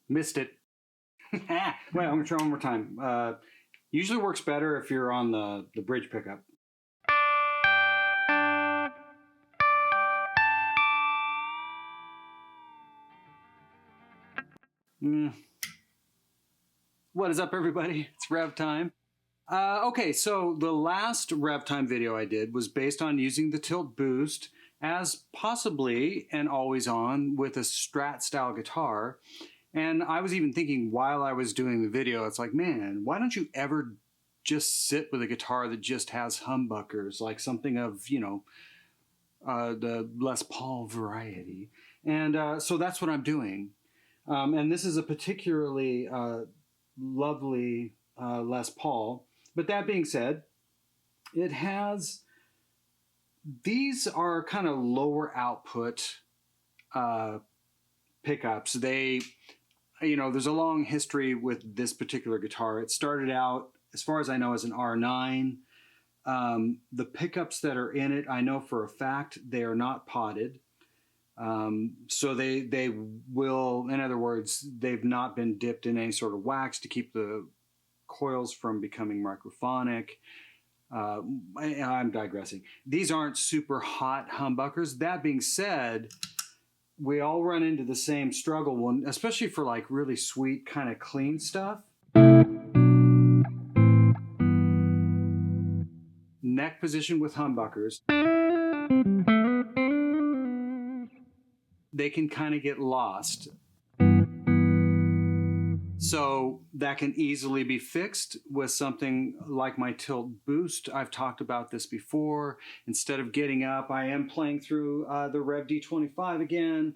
Missed it. Wait, I'm going to try one more time. Usually works better if you're on the bridge pickup. What is up, everybody? It's Revv time. Okay, so the last Revv time video I did was based on using the tilt boost as possibly an always on with a Strat style guitar. And I was even thinking while I was doing the video, it's like, man, why don't you ever just sit with a guitar that just has humbuckers, like something of, you know, the Les Paul variety. And so that's what I'm doing. And this is a particularly lovely Les Paul. But that being said, it has, these are kind of lower output pickups. They, you know, there's a long history with this particular guitar. It started out, as far as I know, as an R9. The pickups that are in it, I know for a fact, they are not potted. So they will, in other words, they've not been dipped in any sort of wax to keep the coils from becoming microphonic. I'm digressing. These aren't super hot humbuckers. That being said, we all run into the same struggle one, especially for like really sweet kind of clean stuff. Neck position with humbuckers. They can kind of get lost. So that can easily be fixed with something like my tilt boost. I've talked about this before. Instead of getting up, I am playing through the Revv D25 again.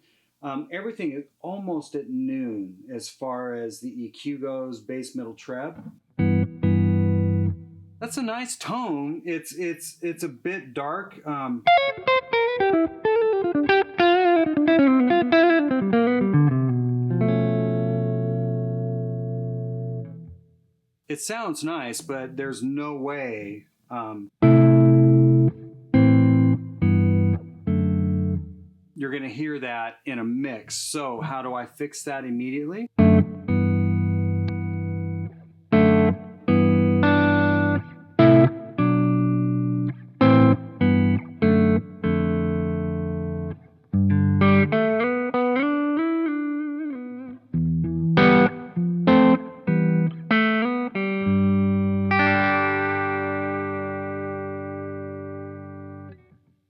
Everything is almost at noon as far as the EQ goes, bass, middle, treb. That's a nice tone. It's a bit dark. It sounds nice, but there's no way you're going to hear that in a mix. So how do I fix that immediately?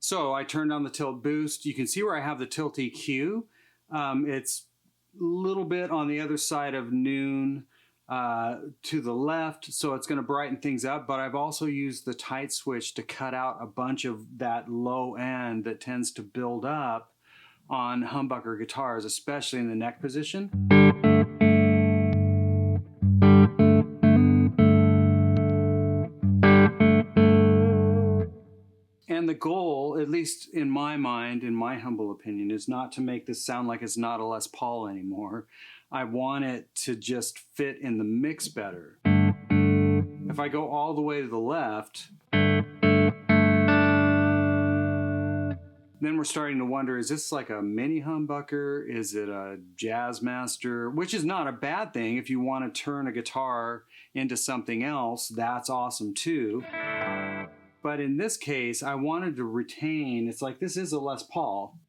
So I turned on the tilt boost. You can see where I have the tilt EQ. It's a little bit on the other side of noon to the left, so it's going to brighten things up. But I've also used the tight switch to cut out a bunch of that low end that tends to build up on humbucker guitars, especially in the neck position. And the goal, at least in my mind, in my humble opinion, is not to make this sound like it's not a Les Paul anymore. I want it to just fit in the mix better. If I go all the way to the left, then we're starting to wonder, is this like a mini humbucker? Is it a Jazzmaster? Which is not a bad thing. If you want to turn a guitar into something else, that's awesome too. But in this case, I wanted to retain, it's like this is a Les Paul.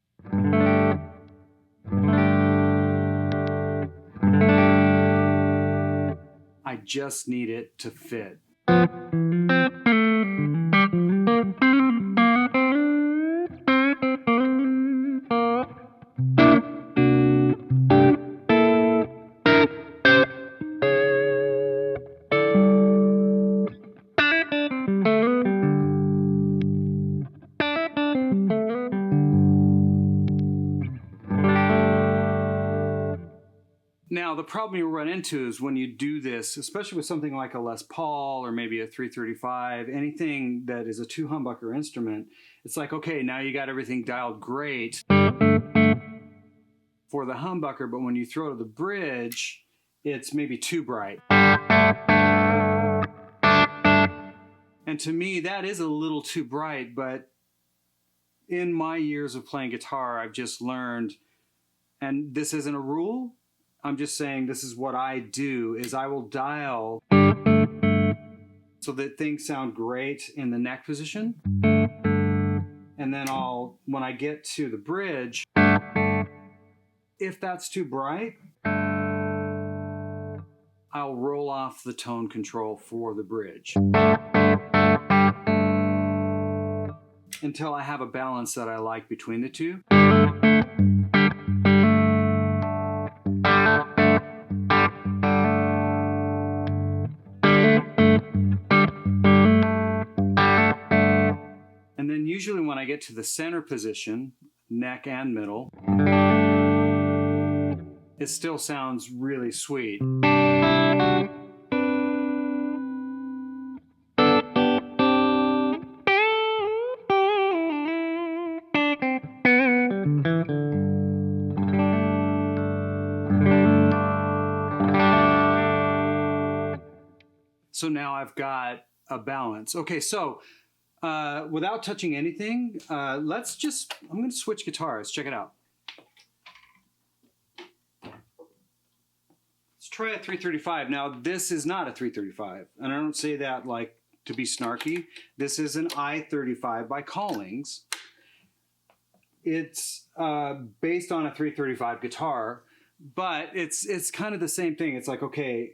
I just need it to fit. Now, the problem you run into is when you do this, especially with something like a Les Paul or maybe a 335, anything that is a two humbucker instrument, it's like, okay, now you got everything dialed great for the humbucker, but when you throw to the bridge, it's maybe too bright. And to me, that is a little too bright, but in my years of playing guitar, I've just learned, and this isn't a rule, I'm just saying this is what I do, is I will dial so that things sound great in the neck position. And then when I get to the bridge, if that's too bright, I'll roll off the tone control for the bridge until I have a balance that I like between the two. And then usually when I get to the center position, neck and middle, it still sounds really sweet. So now I've got a balance. Okay, so without touching anything, I'm going to switch guitars. Check it out. Let's try a 335. Now, this is not a 335, and I don't say that like to be snarky. This is an I-35 by Collings. It's based on a 335 guitar, but it's kind of the same thing. It's like, okay,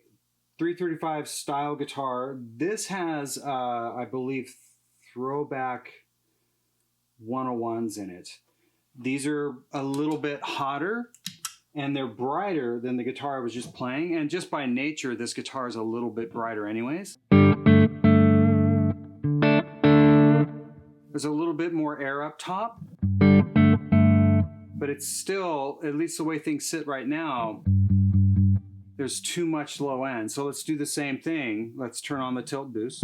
335 style guitar. This has, I believe, throwback 101s in it. These are a little bit hotter and they're brighter than the guitar I was just playing. And just by nature, this guitar is a little bit brighter anyways. There's a little bit more air up top, but it's still, at least the way things sit right now, there's too much low end. So let's do the same thing. Let's turn on the tilt boost.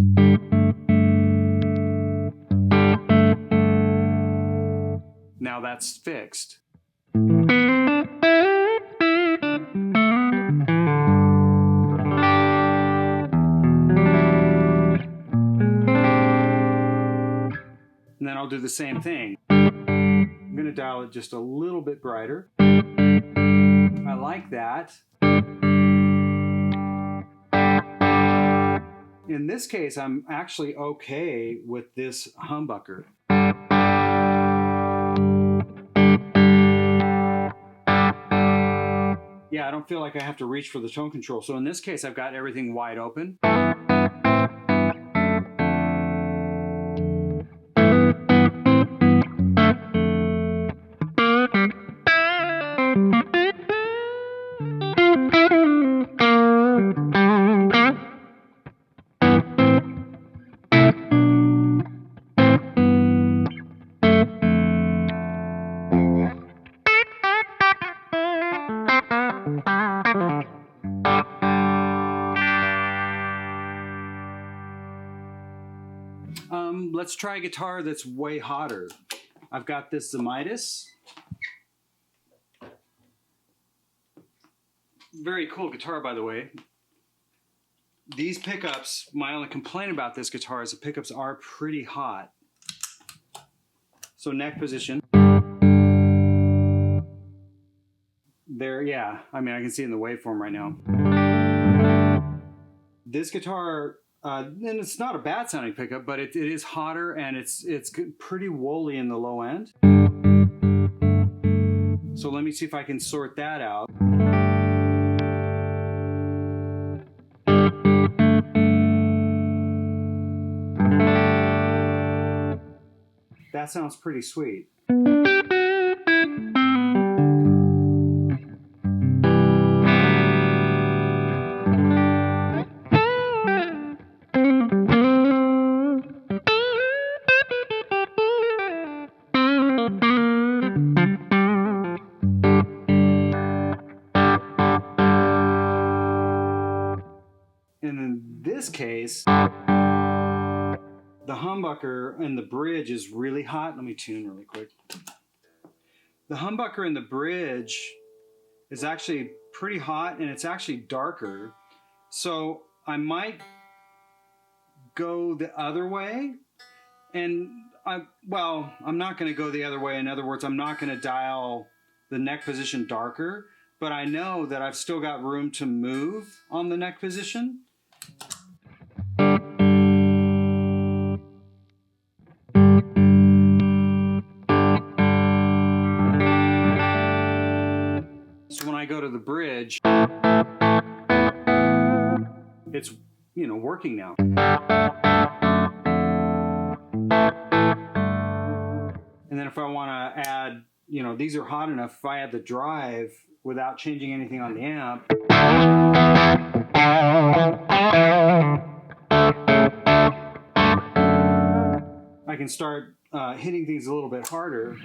Now that's fixed. And then I'll do the same thing. I'm going to dial it just a little bit brighter. I like that. In this case, I'm actually okay with this humbucker. Yeah, I don't feel like I have to reach for the tone control. So in this case, I've got everything wide open. Let's try a guitar that's way hotter. I've got this Midas. Very cool guitar, by the way. These pickups, my only complaint about this guitar is the pickups are pretty hot. So neck position. There, yeah, I mean, I can see it in the waveform right now. This guitar, and it's not a bad sounding pickup, but it is hotter and it's pretty woolly in the low end. So let me see if I can sort that out. That sounds pretty sweet. And in this case, the humbucker and the bridge is really hot. Let me tune really quick. The humbucker and the bridge is actually pretty hot and it's actually darker. So I might go the other way. And I'm not going to go the other way. In other words, I'm not going to dial the neck position darker. but I know that I've still got room to move on the neck position. So when I go to the bridge, it's, you know, working now. And then if I want to add, you know, these are hot enough, if I add the drive without changing anything on the amp, I can start hitting things a little bit harder.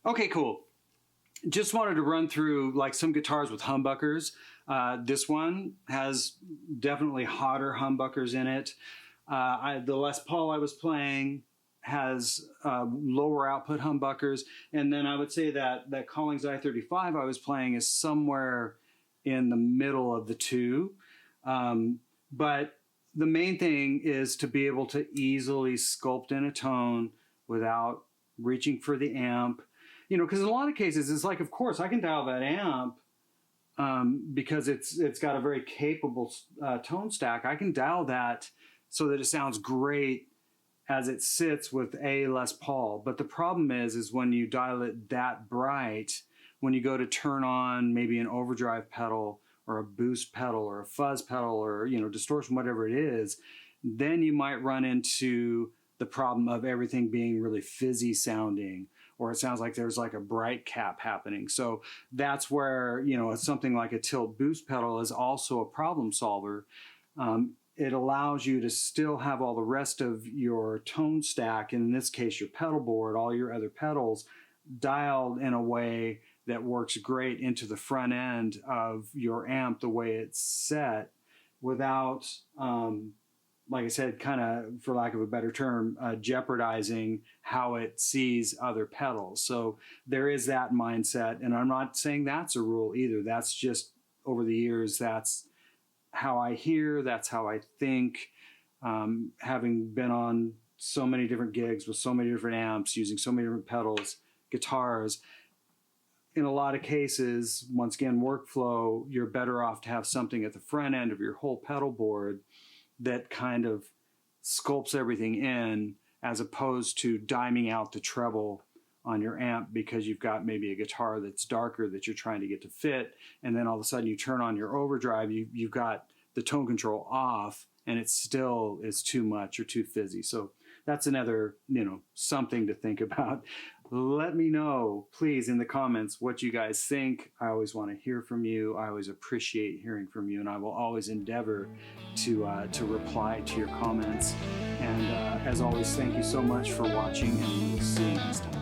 Okay, cool. Just wanted to run through like some guitars with humbuckers. This one has definitely hotter humbuckers in it. The Les Paul I was playing has lower output humbuckers. And then I would say that Collings I-35 I was playing is somewhere in the middle of the two. But the main thing is to be able to easily sculpt in a tone without reaching for the amp. You know, because in a lot of cases, it's like, of course, I can dial that amp because it's got a very capable tone stack. I can dial that so that it sounds great as it sits with a Les Paul. But the problem is when you dial it that bright, when you go to turn on maybe an overdrive pedal or a boost pedal or a fuzz pedal or, you know, distortion, whatever it is, then you might run into the problem of everything being really fizzy sounding, or it sounds like there's like a bright cap happening. So that's where, you know, something like a tilt boost pedal is also a problem solver. It allows you to still have all the rest of your tone stack, and in this case, your pedal board, all your other pedals, dialed in a way that works great into the front end of your amp the way it's set without, like I said, kind of, for lack of a better term, jeopardizing how it sees other pedals. So there is that mindset, and I'm not saying that's a rule either. That's just, over the years, that's how I hear, that's how I think. Having been on so many different gigs with so many different amps, using so many different pedals, guitars, in a lot of cases, once again, workflow, you're better off to have something at the front end of your whole pedal board that kind of sculpts everything in, as opposed to diming out the treble on your amp because you've got maybe a guitar that's darker that you're trying to get to fit, and then all of a sudden you turn on your overdrive, you've got the tone control off, and it still is too much or too fizzy. So that's another, you know, something to think about. Let me know, please, in the comments what you guys think. I always want to hear from you. I always appreciate hearing from you, and I will always endeavor to reply to your comments. And as always, thank you so much for watching, and we'll see you next time.